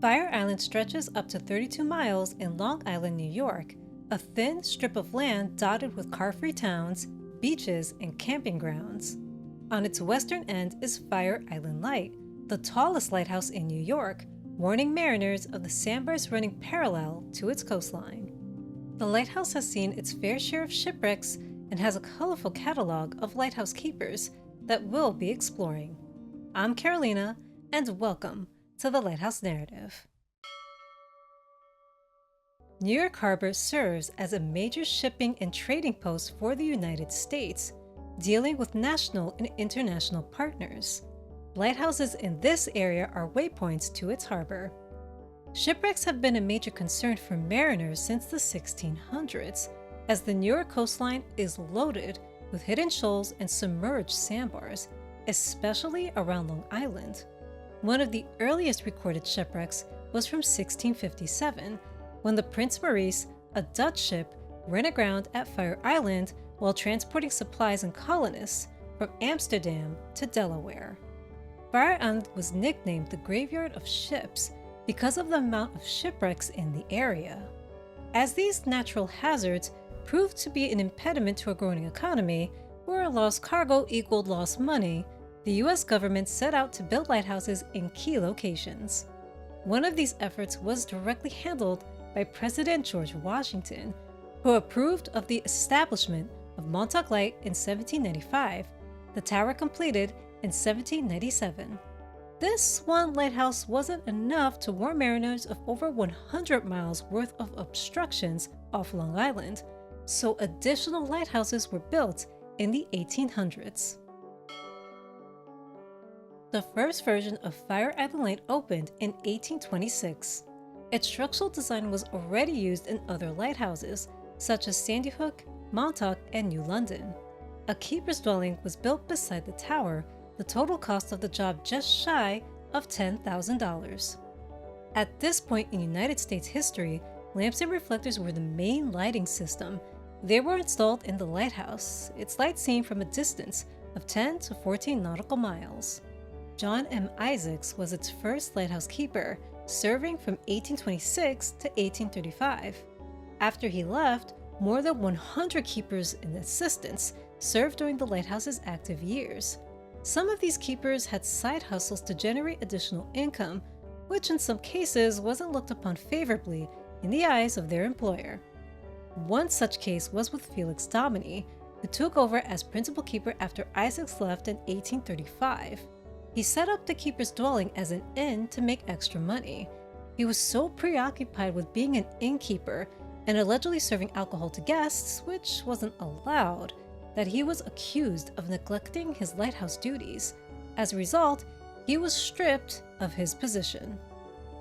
Fire Island stretches up to 32 miles in Long Island, New York, a thin strip of land dotted with car-free towns, beaches, and camping grounds. On its western end is Fire Island Light, the tallest lighthouse in New York, warning mariners of the sandbars running parallel to its coastline. The lighthouse has seen its fair share of shipwrecks and has a colorful catalog of lighthouse keepers that we'll be exploring. I'm Carolina, and welcome to the Lighthouse Narrative. New York Harbor serves as a major shipping and trading post for the United States, dealing with national and international partners. Lighthouses in this area are waypoints to its harbor. Shipwrecks have been a major concern for mariners since the 1600s, as the New York coastline is loaded with hidden shoals and submerged sandbars, especially around Long Island. One of the earliest recorded shipwrecks was from 1657, when the Prince Maurice, a Dutch ship, ran aground at Fire Island while transporting supplies and colonists from Amsterdam to Delaware. Fire Island was nicknamed the Graveyard of Ships because of the amount of shipwrecks in the area. As these natural hazards proved to be an impediment to a growing economy, where lost cargo equaled lost money, the US government set out to build lighthouses in key locations. One of these efforts was directly handled by President George Washington, who approved of the establishment of Montauk Light in 1795, the tower completed in 1797. This one lighthouse wasn't enough to warn mariners of over 100 miles worth of obstructions off Long Island, so additional lighthouses were built in the 1800s. The first version of Fire Island Light opened in 1826. Its structural design was already used in other lighthouses, such as Sandy Hook, Montauk, and New London. A keeper's dwelling was built beside the tower, the total cost of the job just shy of $10,000. At this point in United States history, lamps and reflectors were the main lighting system. They were installed in the lighthouse, its light seen from a distance of 10 to 14 nautical miles. John M. Isaacs was its first lighthouse keeper, serving from 1826 to 1835. After he left, more than 100 keepers and assistants served during the lighthouse's active years. Some of these keepers had side hustles to generate additional income, which in some cases wasn't looked upon favorably in the eyes of their employer. One such case was with Felix Dominy, who took over as principal keeper after Isaacs left in 1835. He set up the keeper's dwelling as an inn to make extra money. He was so preoccupied with being an innkeeper and allegedly serving alcohol to guests, which wasn't allowed, that he was accused of neglecting his lighthouse duties. As a result, he was stripped of his position.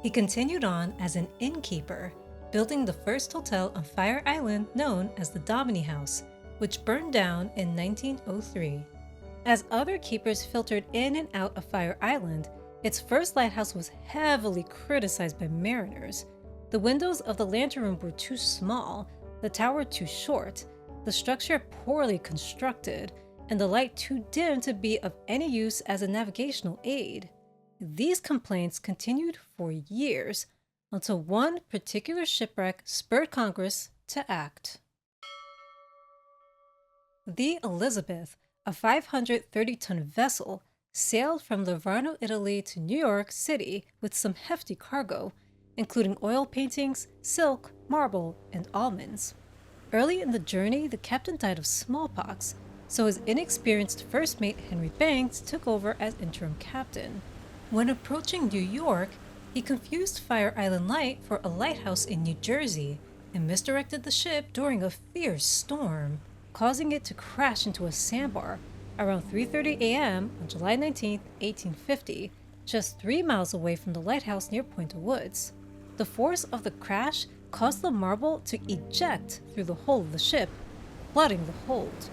He continued on as an innkeeper, building the first hotel on Fire Island known as the Dominy House, which burned down in 1903. As other keepers filtered in and out of Fire Island, its first lighthouse was heavily criticized by mariners. The windows of the lantern room were too small, the tower too short, the structure poorly constructed, and the light too dim to be of any use as a navigational aid. These complaints continued for years, until one particular shipwreck spurred Congress to act. The Elizabeth, a 530-ton vessel, sailed from Livorno, Italy to New York City with some hefty cargo, including oil paintings, silk, marble, and almonds. Early in the journey, the captain died of smallpox, so his inexperienced first mate Henry Banks took over as interim captain. When approaching New York, he confused Fire Island Light for a lighthouse in New Jersey and misdirected the ship during a fierce storm, causing it to crash into a sandbar around 3:30 a.m. on July 19, 1850, just 3 miles away from the lighthouse near Point Woods. The force of the crash caused the marble to eject through the hull of the ship, flooding the hold.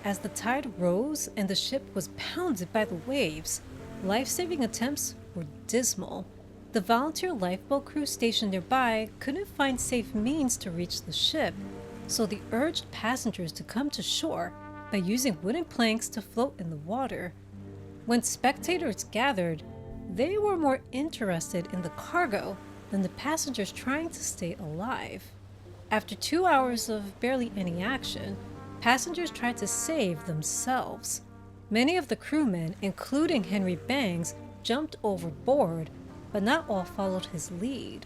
As the tide rose and the ship was pounded by the waves, life-saving attempts were dismal. The volunteer lifeboat crew stationed nearby couldn't find safe means to reach the ship, so they urged passengers to come to shore by using wooden planks to float in the water. When spectators gathered, they were more interested in the cargo than the passengers trying to stay alive. After 2 hours of barely any action, passengers tried to save themselves. Many of the crewmen, including Henry Bangs, jumped overboard, but not all followed his lead.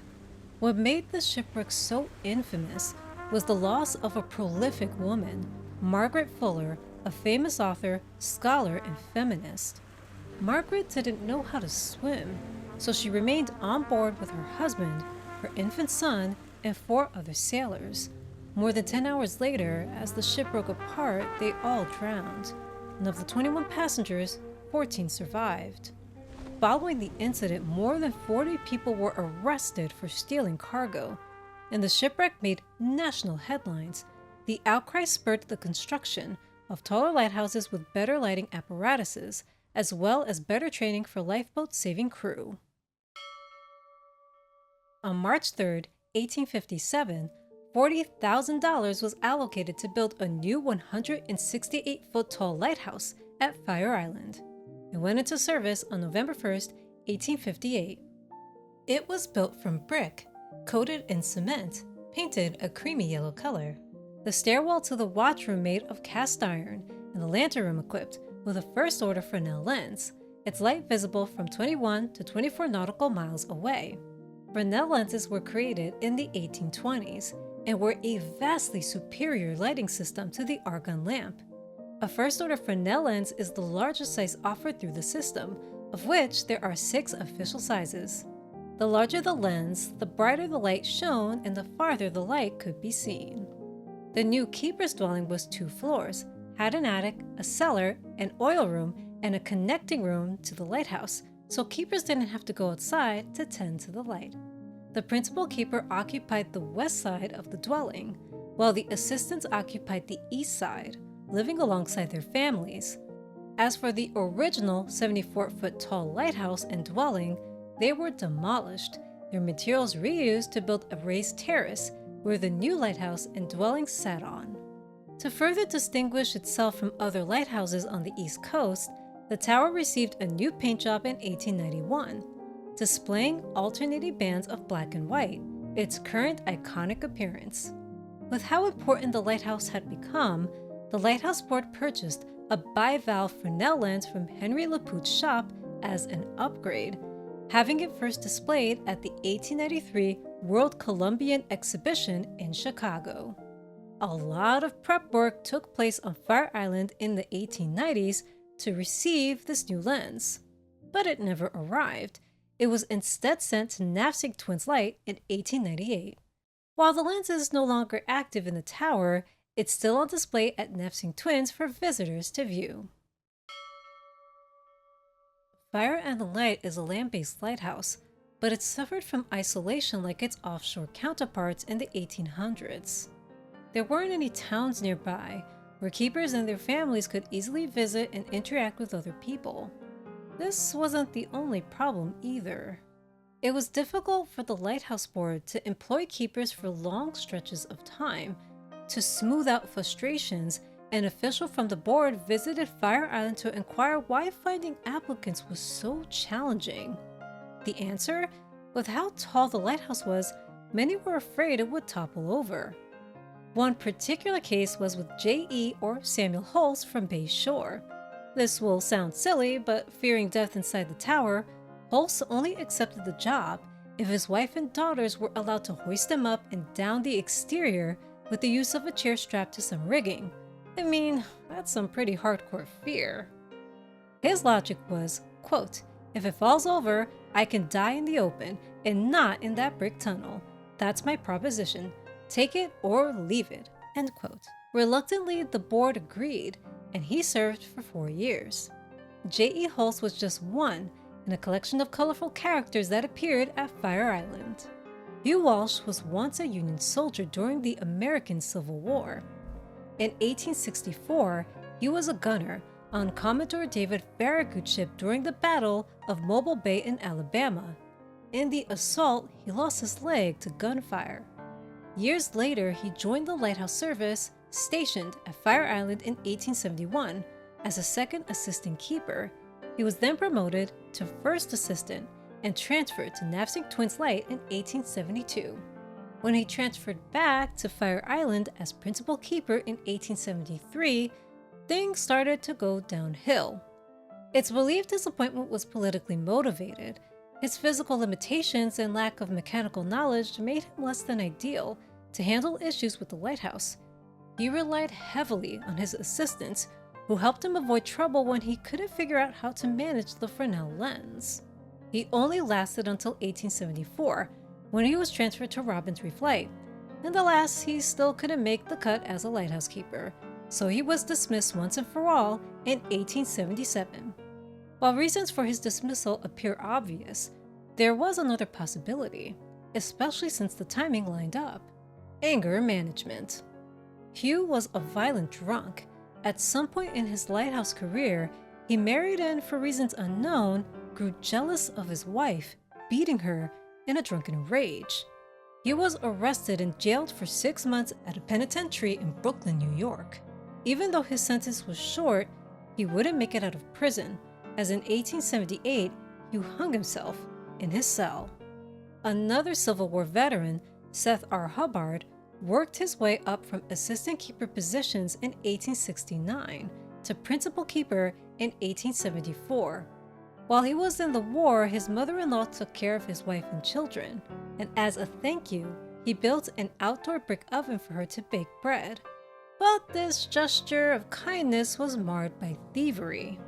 What made the shipwreck so infamous was the loss of a prolific woman, Margaret Fuller, a famous author, scholar, and feminist. Margaret didn't know how to swim, so she remained on board with her husband, her infant son, and 4 other sailors. More than 10 hours later, as the ship broke apart, they all drowned, and of the 21 passengers, 14 survived. Following the incident, more than 40 people were arrested for stealing cargo, and the shipwreck made national headlines. The outcry spurred the construction of taller lighthouses with better lighting apparatuses, as well as better training for lifeboat-saving crew. On March 3, 1857, $40,000 was allocated to build a new 168-foot-tall lighthouse at Fire Island. It went into service on November 1, 1858. It was built from brick, coated in cement, painted a creamy yellow color. The stairwell to the watchroom made of cast iron, and the lantern room equipped with a first-order Fresnel lens, its light visible from 21 to 24 nautical miles away. Fresnel lenses were created in the 1820s and were a vastly superior lighting system to the argon lamp. A first-order Fresnel lens is the largest size offered through the system, of which there are 6 official sizes. The larger the lens, the brighter the light shone and the farther the light could be seen. The new keeper's dwelling was 2 floors, had an attic, a cellar, an oil room, and a connecting room to the lighthouse, so keepers didn't have to go outside to tend to the light. The principal keeper occupied the west side of the dwelling, while the assistants occupied the east side, living alongside their families. As for the original 74-foot-tall lighthouse and dwelling, they were demolished, their materials reused to build a raised terrace where the new lighthouse and dwelling sat on. To further distinguish itself from other lighthouses on the East Coast, the tower received a new paint job in 1891, displaying alternating bands of black and white, its current iconic appearance. With how important the lighthouse had become, the Lighthouse Board purchased a bivalve Fresnel lens from Henry Lapoot's shop as an upgrade, having it first displayed at the 1893 World Columbian Exhibition in Chicago. A lot of prep work took place on Fire Island in the 1890s to receive this new lens, but it never arrived. It was instead sent to Navesink Twins Light in 1898. While the lens is no longer active in the tower, it's still on display at Navesink Twins for visitors to view. Fire Island Light is a land-based lighthouse, but it suffered from isolation like its offshore counterparts in the 1800s. There weren't any towns nearby where keepers and their families could easily visit and interact with other people. This wasn't the only problem either. It was difficult for the Lighthouse Board to employ keepers for long stretches of time. To smooth out frustrations, an official from the board visited Fire Island to inquire why finding applicants was so challenging. The answer? With how tall the lighthouse was, many were afraid it would topple over. One particular case was with J.E. or Samuel Holst from Bay Shore. This will sound silly, but fearing death inside the tower, Holst only accepted the job if his wife and daughters were allowed to hoist him up and down the exterior with the use of a chair strapped to some rigging. I mean, that's some pretty hardcore fear. His logic was, quote, "If it falls over, I can die in the open and not in that brick tunnel. That's my proposition. Take it or leave it," end quote. Reluctantly, the board agreed, and he served for 4 years. J.E. Holst was just one in a collection of colorful characters that appeared at Fire Island. Hugh Walsh was once a Union soldier during the American Civil War. In 1864, he was a gunner on Commodore David Farragut's ship during the Battle of Mobile Bay in Alabama. In the assault, he lost his leg to gunfire. Years later, he joined the lighthouse service, stationed at Fire Island in 1871 as a second assistant keeper. He was then promoted to first assistant and transferred to Navesink Twins Light in 1872. When he transferred back to Fire Island as principal keeper in 1873, things started to go downhill. It's believed his appointment was politically motivated. His physical limitations and lack of mechanical knowledge made him less than ideal to handle issues with the lighthouse. He relied heavily on his assistants, who helped him avoid trouble when he couldn't figure out how to manage the Fresnel lens. He only lasted until 1874, when he was transferred to Robins Reef Light, and alas, he still couldn't make the cut as a lighthouse keeper, so he was dismissed once and for all in 1877. While reasons for his dismissal appear obvious, there was another possibility, especially since the timing lined up: anger management. Hugh was a violent drunk. At some point in his lighthouse career, he married and, for reasons unknown, grew jealous of his wife, beating her in a drunken rage. He was arrested and jailed for 6 months at a penitentiary in Brooklyn, New York. Even though his sentence was short, he wouldn't make it out of prison, as in 1878, Hugh hung himself in his cell. Another Civil War veteran, Seth R. Hubbard, worked his way up from assistant keeper positions in 1869 to principal keeper in 1874. While he was in the war, his mother-in-law took care of his wife and children, and as a thank you, he built an outdoor brick oven for her to bake bread. But this gesture of kindness was marred by thievery.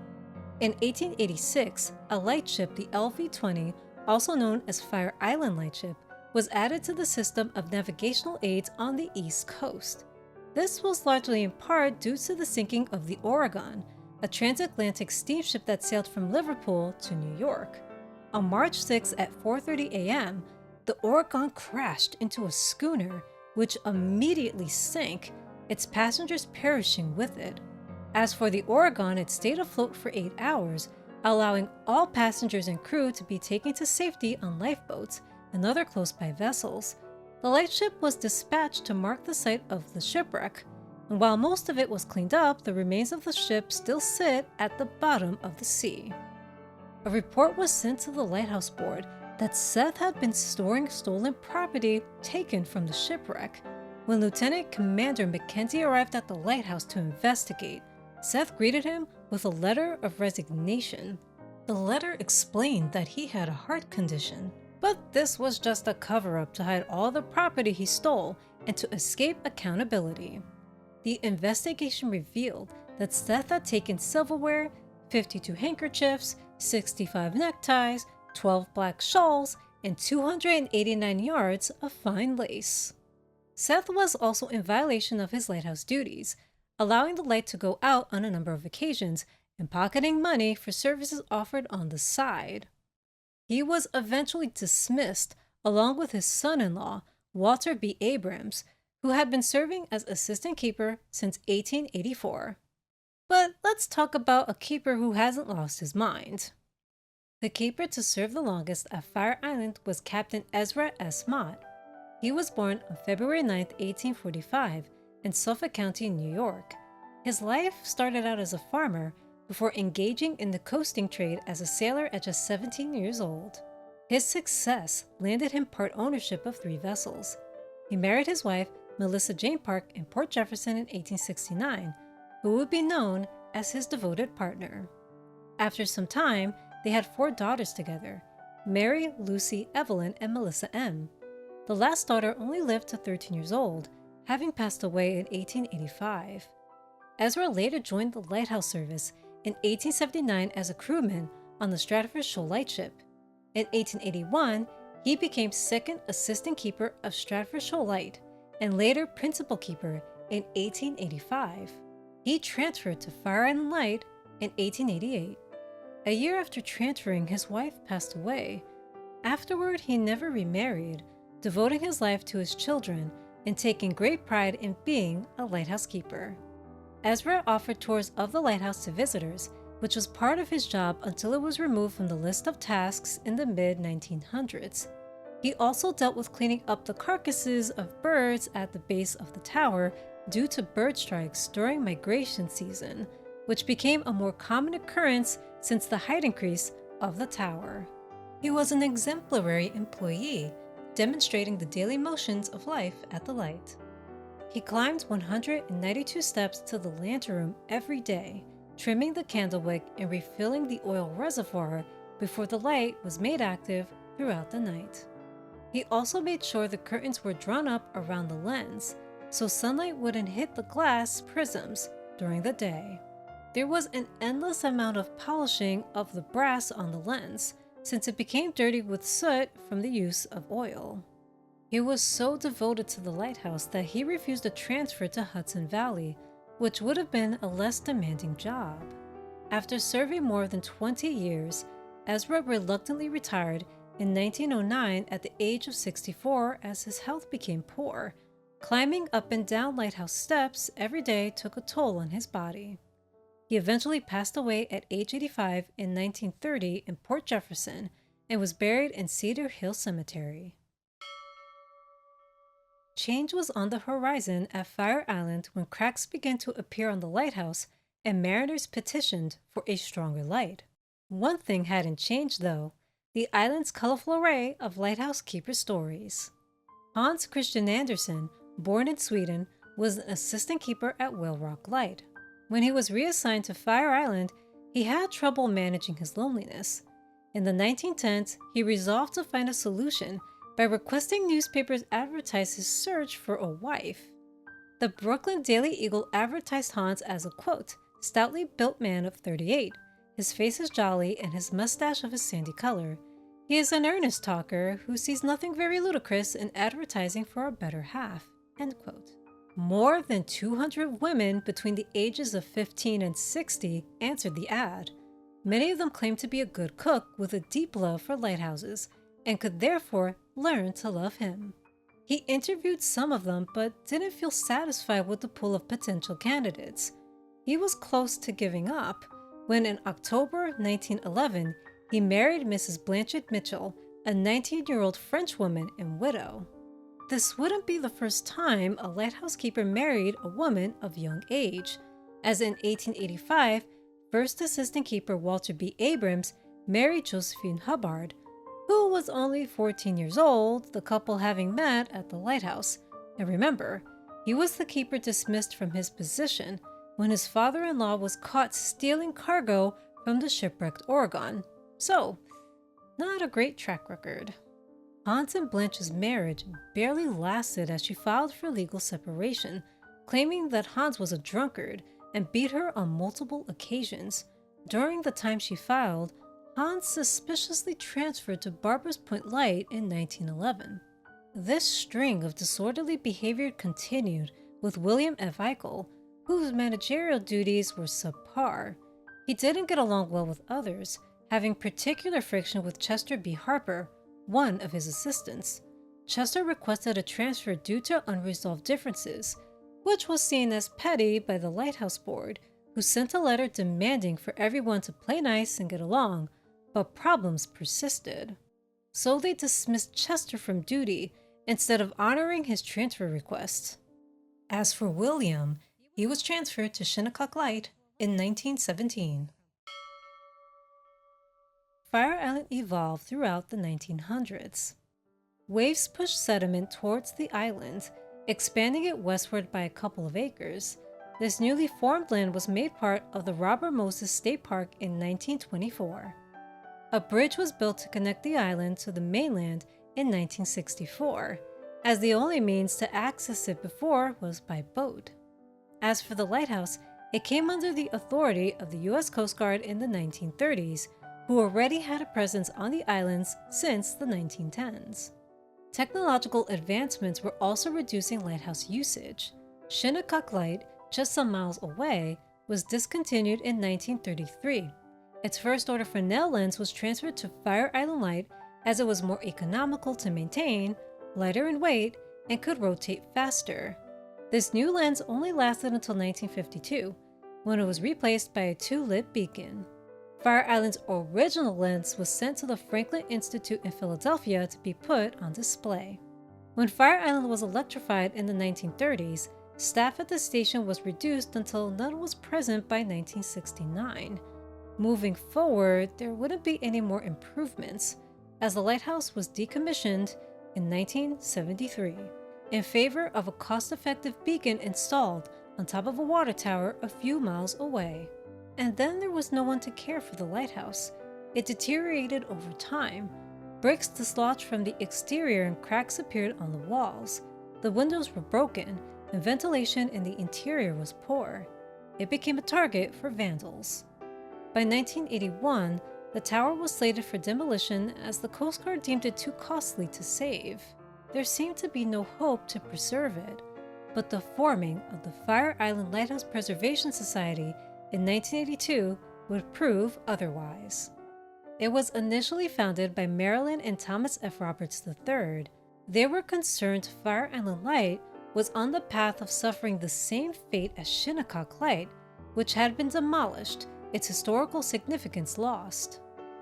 In 1886, a lightship, the LV-20, also known as Fire Island Lightship, was added to the system of navigational aids on the East Coast. This was largely in part due to the sinking of the Oregon, a transatlantic steamship that sailed from Liverpool to New York. On March 6 at 4:30 a.m., the Oregon crashed into a schooner, which immediately sank, its passengers perishing with it. As for the Oregon, it stayed afloat for 8 hours, allowing all passengers and crew to be taken to safety on lifeboats and other close-by vessels. The lightship was dispatched to mark the site of the shipwreck, and while most of it was cleaned up, the remains of the ship still sit at the bottom of the sea. A report was sent to the Lighthouse Board that Seth had been storing stolen property taken from the shipwreck. When Lieutenant Commander Mackenzie arrived at the lighthouse to investigate, Seth greeted him with a letter of resignation. The letter explained that he had a heart condition, but this was just a cover-up to hide all the property he stole and to escape accountability. The investigation revealed that Seth had taken silverware, 52 handkerchiefs, 65 neckties, 12 black shawls, and 289 yards of fine lace. Seth was also in violation of his lighthouse duties, allowing the light to go out on a number of occasions and pocketing money for services offered on the side. He was eventually dismissed along with his son-in-law, Walter B. Abrams, who had been serving as assistant keeper since 1884. But let's talk about a keeper who hasn't lost his mind. The keeper to serve the longest at Fire Island was Captain Ezra S. Mott. He was born on February 9, 1845, in Suffolk County, New York. His life started out as a farmer before engaging in the coasting trade as a sailor at just 17 years old. His success landed him part ownership of 3 vessels. He married his wife, Melissa Jane Park, in Port Jefferson in 1869, who would be known as his devoted partner. After some time, they had 4 daughters together: Mary, Lucy, Evelyn, and Melissa M. The last daughter only lived to 13 years old, having passed away in 1885. Ezra later joined the Lighthouse Service in 1879 as a crewman on the Stratford Shoal Lightship. In 1881, he became second assistant keeper of Stratford Shoal Light and later principal keeper in 1885. He transferred to Fire Island Light in 1888. A year after transferring, his wife passed away. Afterward, he never remarried, devoting his life to his children and taking great pride in being a lighthouse keeper. Ezra offered tours of the lighthouse to visitors, which was part of his job until it was removed from the list of tasks in the mid-1900s. He also dealt with cleaning up the carcasses of birds at the base of the tower due to bird strikes during migration season, which became a more common occurrence since the height increase of the tower. He was an exemplary employee, demonstrating the daily motions of life at the light. He climbed 192 steps to the lantern room every day, trimming the candlewick and refilling the oil reservoir before the light was made active throughout the night. He also made sure the curtains were drawn up around the lens, so sunlight wouldn't hit the glass prisms during the day. There was an endless amount of polishing of the brass on the lens, since it became dirty with soot from the use of oil. He was so devoted to the lighthouse that he refused a transfer to Hudson Valley, which would have been a less demanding job. After serving more than 20 years, Ezra reluctantly retired in 1909 at the age of 64 as his health became poor. Climbing up and down lighthouse steps every day took a toll on his body. He eventually passed away at age 85 in 1930 in Port Jefferson and was buried in Cedar Hill Cemetery. Change was on the horizon at Fire Island when cracks began to appear on the lighthouse and mariners petitioned for a stronger light. One thing hadn't changed though: the island's colorful array of lighthouse keeper stories. Hans Christian Andersen, born in Sweden, was an assistant keeper at Whale Rock Light. When he was reassigned to Fire Island, he had trouble managing his loneliness. In the 1910s, he resolved to find a solution by requesting newspapers advertise his search for a wife. The Brooklyn Daily Eagle advertised Hans as a, quote, stoutly built man of 38. His face is jolly and his mustache of a sandy color. He is an earnest talker who sees nothing very ludicrous in advertising for a better half, end quote. More than 200 women between the ages of 15 and 60 answered the ad. Many of them claimed to be a good cook with a deep love for lighthouses and could therefore learn to love him. He interviewed some of them but didn't feel satisfied with the pool of potential candidates. He was close to giving up when in October 1911 he married Mrs. Blanchett Mitchell, a 19-year-old French woman and widow. This wouldn't be the first time a lighthouse keeper married a woman of young age, as in 1885, first assistant keeper Walter B. Abrams married Josephine Hubbard, who was only 14 years old, the couple having met at the lighthouse. And remember, he was the keeper dismissed from his position when his father-in-law was caught stealing cargo from the shipwrecked Oregon. So, not a great track record. Hans and Blanche's marriage barely lasted as she filed for legal separation, claiming that Hans was a drunkard and beat her on multiple occasions. During the time she filed, Hans suspiciously transferred to Barbers Point Light in 1911. This string of disorderly behavior continued with William F. Eichel, whose managerial duties were subpar. He didn't get along well with others, having particular friction with Chester B. Harper, one of his assistants. Chester requested a transfer due to unresolved differences, which was seen as petty by the Lighthouse Board, who sent a letter demanding for everyone to play nice and get along, but problems persisted. So they dismissed Chester from duty instead of honoring his transfer request. As for William, he was transferred to Shinnecock Light in 1917. Fire Island evolved throughout the 1900s. Waves pushed sediment towards the island, expanding it westward by a couple of acres. This newly formed land was made part of the Robert Moses State Park in 1924. A bridge was built to connect the island to the mainland in 1964, as the only means to access it before was by boat. As for the lighthouse, it came under the authority of the U.S. Coast Guard in the 1930s, who already had a presence on the islands since the 1910s. Technological advancements were also reducing lighthouse usage. Shinnecock Light, just some miles away, was discontinued in 1933. Its first order Fresnel lens was transferred to Fire Island Light as it was more economical to maintain, lighter in weight, and could rotate faster. This new lens only lasted until 1952, when it was replaced by a 2-lit beacon. Fire Island's original lens was sent to the Franklin Institute in Philadelphia to be put on display. When Fire Island was electrified in the 1930s, staff at the station was reduced until none was present by 1969. Moving forward, there wouldn't be any more improvements, as the lighthouse was decommissioned in 1973 in favor of a cost-effective beacon installed on top of a water tower a few miles away. And then there was no one to care for the lighthouse. It deteriorated over time. Bricks dislodged from the exterior and cracks appeared on the walls. The windows were broken, and ventilation in the interior was poor. It became a target for vandals. By 1981, the tower was slated for demolition as the Coast Guard deemed it too costly to save. There seemed to be no hope to preserve it, but the forming of the Fire Island Lighthouse Preservation Society in 1982 would prove otherwise. It was initially founded by Marilyn and Thomas F. Roberts III. They were concerned Fire Island Light was on the path of suffering the same fate as Shinnecock Light, which had been demolished, its historical significance lost.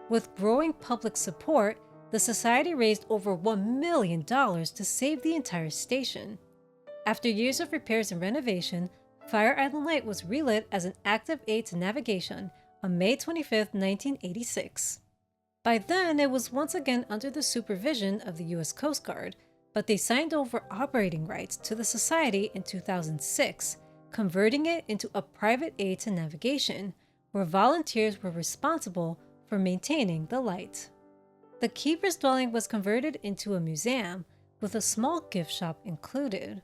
With growing public support, the society raised over $1 million to save the entire station. After years of repairs and renovation, Fire Island Light was relit as an active aid to navigation on May 25, 1986. By then, it was once again under the supervision of the U.S. Coast Guard, but they signed over operating rights to the society in 2006, converting it into a private aid to navigation, where volunteers were responsible for maintaining the light. The keeper's dwelling was converted into a museum, with a small gift shop included.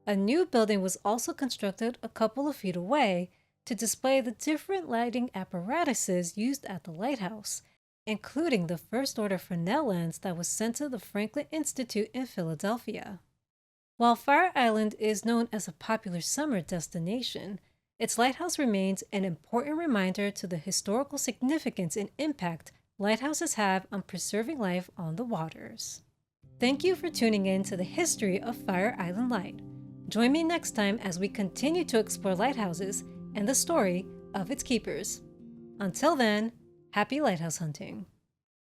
A new building was also constructed a couple of feet away to display the different lighting apparatuses used at the lighthouse, including the first-order Fresnel lens that was sent to the Franklin Institute in Philadelphia. While Fire Island is known as a popular summer destination, its lighthouse remains an important reminder to the historical significance and impact lighthouses have on preserving life on the waters. Thank you for tuning in to the history of Fire Island Light. Join me next time as we continue to explore lighthouses and the story of its keepers. Until then, happy lighthouse hunting.